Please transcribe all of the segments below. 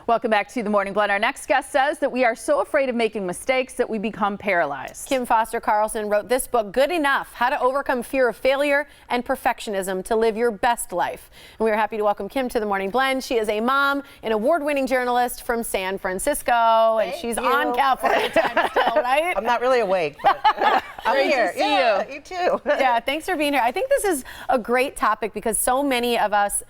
Welcome back to The Morning Blend. Our next guest says that we are so afraid of making mistakes that we become paralyzed. Kim Foster Carlson wrote this book, Good Enough: How to Overcome Fear of Failure and Perfectionism to Live Your Best Life. And we are happy to welcome Kim to The Morning Blend. She is a mom, an award-winning journalist from San Francisco, and she's on California time still, right? I'm not really awake, but I'm here. To see you too. Yeah, thanks for being here. I think this is a great topic because so many of us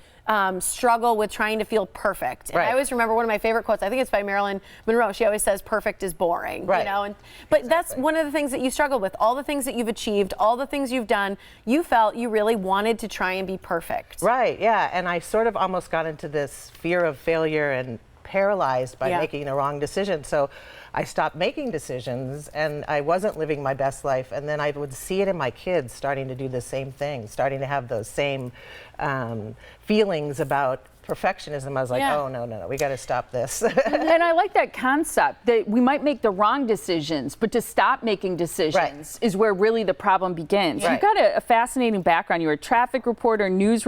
struggle with trying to feel perfect. And I always remember one of my favorite quotes, I think it's by Marilyn Monroe. She always says, perfect is boring, you know? But that's one of the things that you struggle with. All the things that you've achieved, all the things you've done, you felt you really wanted to try and be perfect. Right, yeah, and I sort of almost got into this fear of failure and paralyzed by making the wrong decision. So I stopped making decisions and I wasn't living my best life. And then I would see it in my kids starting to do the same thing, starting to have those same feelings about perfectionism. I was like, oh, no, we got to stop this. And I like that concept that we might make the wrong decisions, but to stop making decisions is where really the problem begins. You've got a fascinating background. You were a traffic reporter, news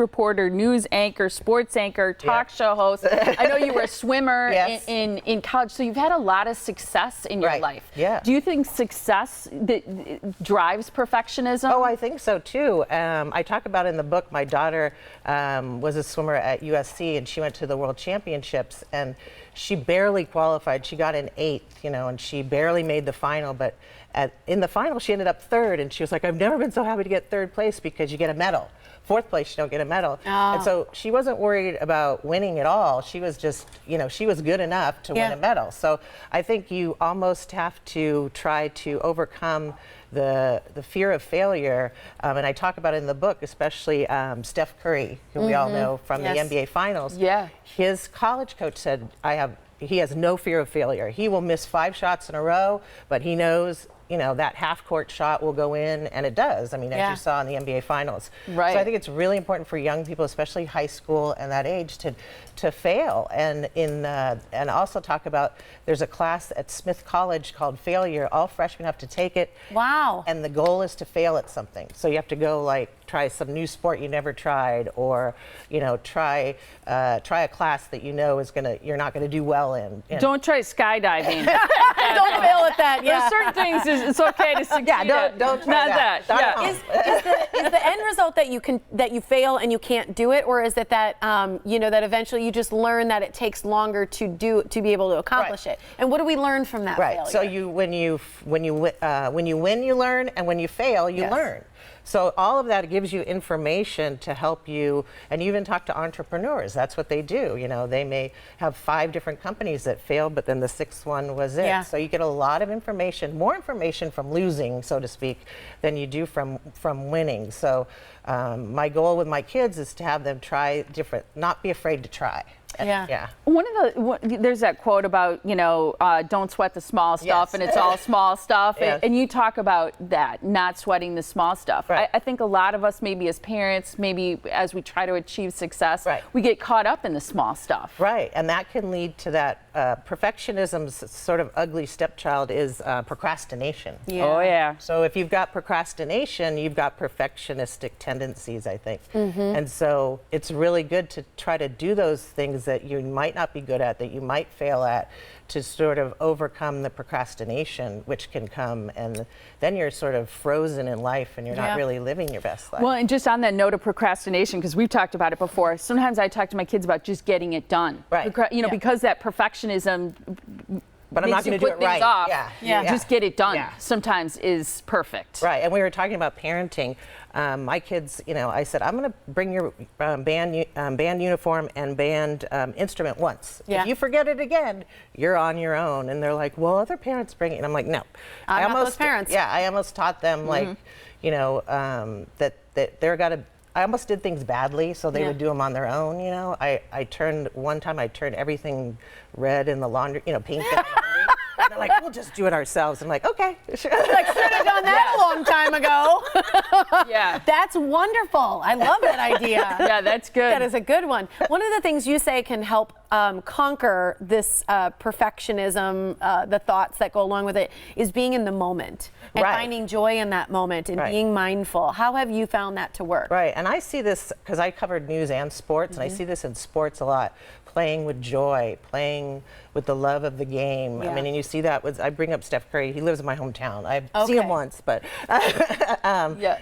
anchor, sports anchor, talk show host. I know you were a swimmer in college, so you've had a lot of success in your life. Yeah. Do you think success that drives perfectionism? Oh, I think so too. I talk about in the book, my daughter was a swimmer at USC, and she went to the World Championships, and she barely qualified. She got in 8th, you know, and she barely made the final. But in the final, she ended up 3rd, and she was like, "I've never been so happy to get 3rd place because you get a medal. 4th place, you don't get a medal." And so she wasn't worried about winning at all. She was just, you know, she was good enough to win a medal. So I think you almost have to try to overcome the fear of failure, and I talk about it in the book, especially Steph Curry, who we all know from the NBA Finals. Yeah. His college coach said, he has no fear of failure. He will miss 5 shots in a row, but he knows, you know, that half-court shot will go in, and it does. I mean, as you saw in the NBA Finals. Right. So I think it's really important for young people, especially high school and that age, to fail. And and also talk about, there's a class at Smith College called Failure. All freshmen have to take it. Wow. And the goal is to fail at something. So you have to go try some new sport you never tried, or try a class that you're not gonna do well in. Don't try skydiving. Don't fail at that. There's certain things it's okay to succeed. Don't try that. Is the end result that you fail and you can't do it, or is it that that eventually you just learn that it takes longer to be able to accomplish it? And what do we learn from that failure? So when you win, you learn, and when you fail, you learn. So all of that gives you information to help you, and you even talk to entrepreneurs. That's what they do. You know, they may have 5 different companies that failed, but then the 6th one was it. So you get a lot of information, more information from losing, so to speak, than you do from winning. So my goal with my kids is to have them try different, not be afraid to try. There's that quote about, don't sweat the small stuff, and it's all small stuff. And you talk about that, not sweating the small stuff. I think a lot of us, maybe as parents, maybe as we try to achieve success, we get caught up in the small stuff. Right, and that can lead to that. Perfectionism's sort of ugly stepchild is procrastination. Oh, yeah. So if you've got procrastination, you've got perfectionistic tendencies, I think. And so it's really good to try to do those things that you might not be good at, that you might fail at, to sort of overcome the procrastination, which can come, and then you're sort of frozen in life and you're not really living your best life. Well, and just on that note of procrastination, because we've talked about it before, sometimes I talk to my kids about just getting it done. Right. Because that perfectionism but I'm not going to do it right. Off, just get it done. Sometimes is perfect. Right, and we were talking about parenting. My kids, I said, I'm going to bring your band uniform and band instrument once. If you forget it again, you're on your own. And they're like, well, other parents bring it. And I'm like, no. I'm not those parents. Yeah, I almost taught them that they're got to. I almost did things badly, so they would do them on their own. One time I turned everything red in the laundry, pink in the laundry. And they're like, we'll just do it ourselves. I'm like, okay. Should have done that a long time ago. That's wonderful. I love that idea. That's good. That is a good one. One of the things you say can help conquer this perfectionism, the thoughts that go along with it, is being in the moment and finding joy in that moment and being mindful. How have you found that to work? Right, and I see this because I covered news and sports, and I see this in sports a lot. playing with joy, playing with the love of the game. Yeah. I mean, and you see that with, I bring up Steph Curry. He lives in my hometown. I've seen him once, but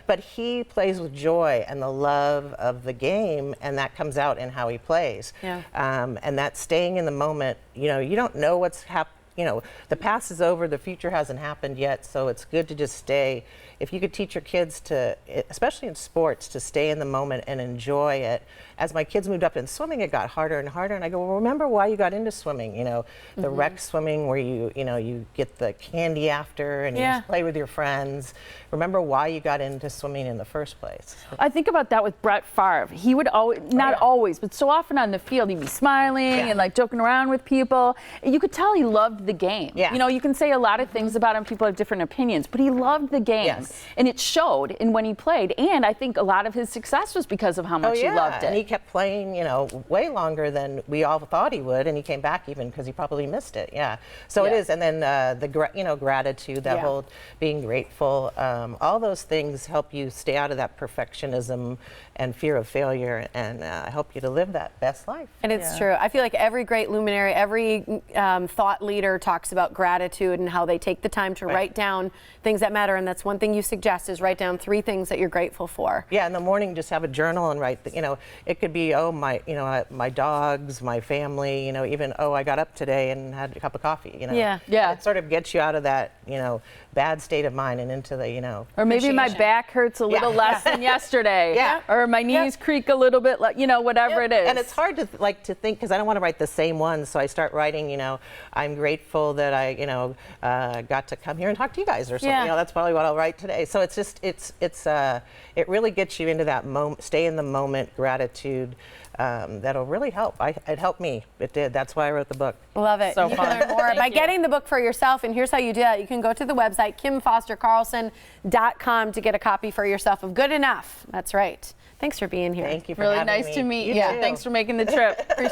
but he plays with joy and the love of the game, and that comes out in how he plays. Yeah. And that staying in the moment. You know, you don't know what's happening. You know, the past is over, the future hasn't happened yet, so it's good to just stay. If you could teach your kids to, especially in sports, to stay in the moment and enjoy it. As my kids moved up in swimming, it got harder and harder, and I go, well, remember why you got into swimming? You know, the rec swimming where you know, you get the candy after and you just play with your friends. Remember why you got into swimming in the first place. I think about that with Brett Favre. He would always, not always, but so often on the field, he'd be smiling and like joking around with people. You could tell he loved the game. Yeah. You know, you can say a lot of things about him. People have different opinions, but he loved the game. Yes. And it showed in when he played. And I think a lot of his success was because of how much he loved it. And he kept playing, you know, way longer than we all thought he would, and he came back even because he probably missed it. So it is. And then the gratitude, that whole being grateful, all those things help you stay out of that perfectionism and fear of failure, and help you to live that best life. And it's true. I feel like every great luminary, every thought leader talks about gratitude and how they take the time to write down things that matter. And that's one thing you suggest, is write down 3 things that you're grateful for. Yeah, in the morning, just have a journal and write. You know, it could be, oh, my, you know, my dogs, my family. You know, even, oh, I got up today and had a cup of coffee. You know. Yeah. It sort of gets you out of that, you know, bad state of mind and into the, you know. Or maybe my back hurts a little less than yesterday. Or my knees creak a little bit, like, you know, whatever it is. And it's hard to to think, because I don't want to write the same one, so I start writing, you know, I'm grateful that I, you know, got to come here and talk to you guys or something. You know, that's probably what I'll write today. So it's just, it really gets you into that moment, stay in the moment, gratitude. That'll really help. It helped me. It did. That's why I wrote the book. Love it. So you fun. can learn more by getting the book for yourself. And here's how you do that. You can go to the website, KimFosterCarlson.com, to get a copy for yourself of Good Enough. That's right. Thanks for being here. Thank you for really having me. nice to meet you. You too. Thanks for making the trip. Appreciate it.